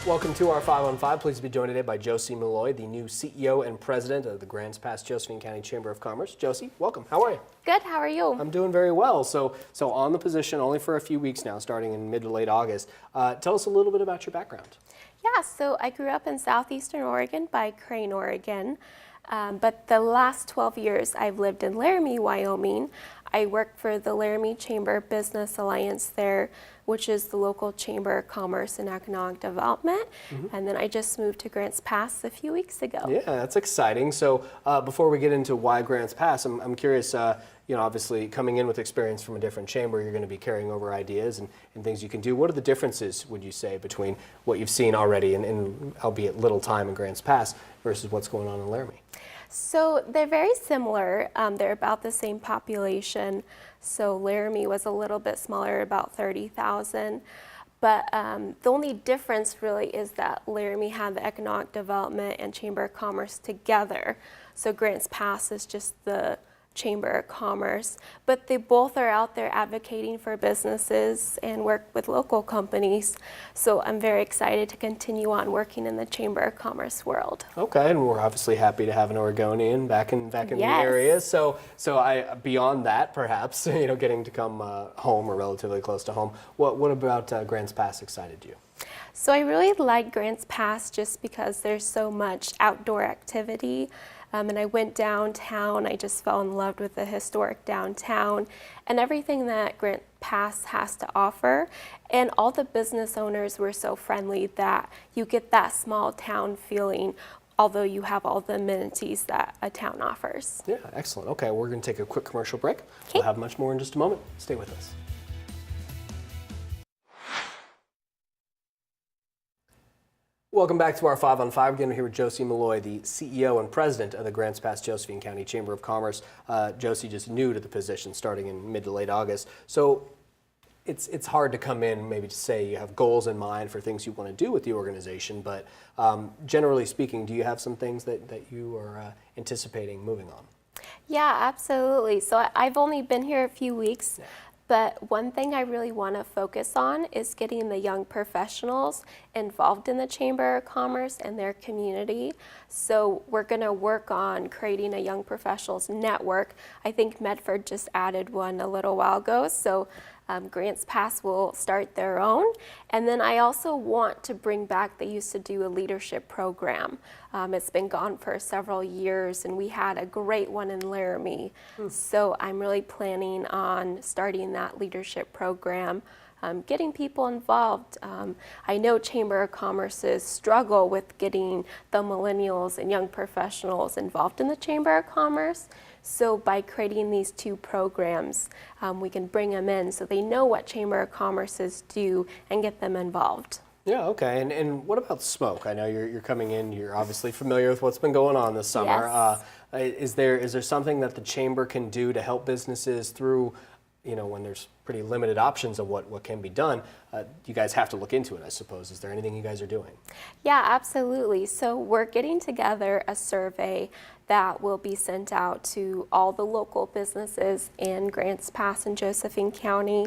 Welcome to our 5 on 5. Pleased to be joined today by Josie Molloy, the new CEO and President of the Grants Pass Josephine County Chamber of Commerce. Josie, welcome. How are you? Good. How are you? I'm doing very well. So on the position only for a few weeks now, starting in mid to late August. Tell us a little bit about your background. Yeah, so I grew up in southeastern Oregon by Crane, Oregon. But the last 12 years I've lived in Laramie, Wyoming. I work for the Laramie Chamber Business Alliance there, which is the local Chamber of Commerce and Economic Development. And then I just moved to Grants Pass a few weeks ago. Yeah, that's exciting. So before we get into why Grants Pass, I'm curious, obviously coming in with experience from a different chamber, you're going to be carrying over ideas and things you can do. What are the differences, would you say, between what you've seen already in albeit little time in Grants Pass versus what's going on in Laramie? So they're very similar. They're about the same population. So Laramie was a little bit smaller, about 30,000. But the only difference really is that Laramie had the Economic Development and Chamber of Commerce together. So Grants Pass is just the Chamber of Commerce, but they both are out there advocating for businesses and work with local companies. So I'm very excited to continue on working in the Chamber of Commerce world. Okay, and we're obviously happy to have an Oregonian back in the area. So beyond that, perhaps getting to come home or relatively close to home. What about Grants Pass excited you? So I really like Grants Pass just because there's so much outdoor activity. And I went downtown. I just fell in love with the historic downtown and everything that Grants Pass has to offer. And all the business owners were so friendly that you get that small town feeling, although you have all the amenities that a town offers. Yeah, excellent. Okay, we're going to take a quick commercial break. Okay. We'll have much more in just a moment. Stay with us. Welcome back to our 5 on 5. Again, we're here with Josie Molloy, the CEO and President of the Grants Pass Josephine County Chamber of Commerce. Josie just new to the position starting in mid to late August. So it's hard to come in maybe to say you have goals in mind for things you want to do with the organization, but generally speaking, do you have some things that you are anticipating moving on? Yeah, absolutely. So I've only been here a few weeks. Yeah. But one thing I really want to focus on is getting the young professionals involved in the Chamber of Commerce and their community. So we're going to work on creating a young professionals network. I think Medford just added one a little while ago. So Grants Pass will start their own. And then I also want to bring back, they used to do a leadership program. It's been gone for several years, and we had a great one in Laramie. So I'm really planning on starting that leadership program, getting people involved. I know Chamber of Commerce's struggle with getting the millennials and young professionals involved in the Chamber of Commerce. So by creating these two programs, we can bring them in so they know what Chamber of Commerce's do and get them involved. Yeah, okay. And what about smoke? I know you're coming in, you're obviously familiar with what's been going on this summer. Yes. Is there something that the Chamber can do to help businesses through, when there's pretty limited options of what can be done? You guys have to look into it, I suppose. Is there anything you guys are doing? Yeah, absolutely. So we're getting together a survey that will be sent out to all the local businesses in Grants Pass and Josephine County,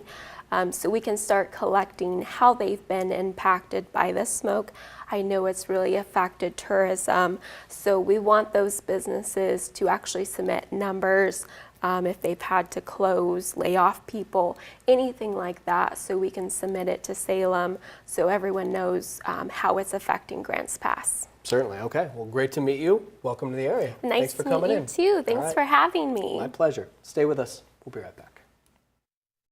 so we can start collecting how they've been impacted by the smoke. I know it's really affected tourism, so we want those businesses to actually submit numbers, if they've had to close, lay off people, anything like that, so we can submit it to Salem so everyone knows how it's affecting Grants Pass. Certainly. Okay. Well, great to meet you. Welcome to the area. Nice Thanks for coming in. Thanks for having me. My pleasure. Stay with us. We'll be right back.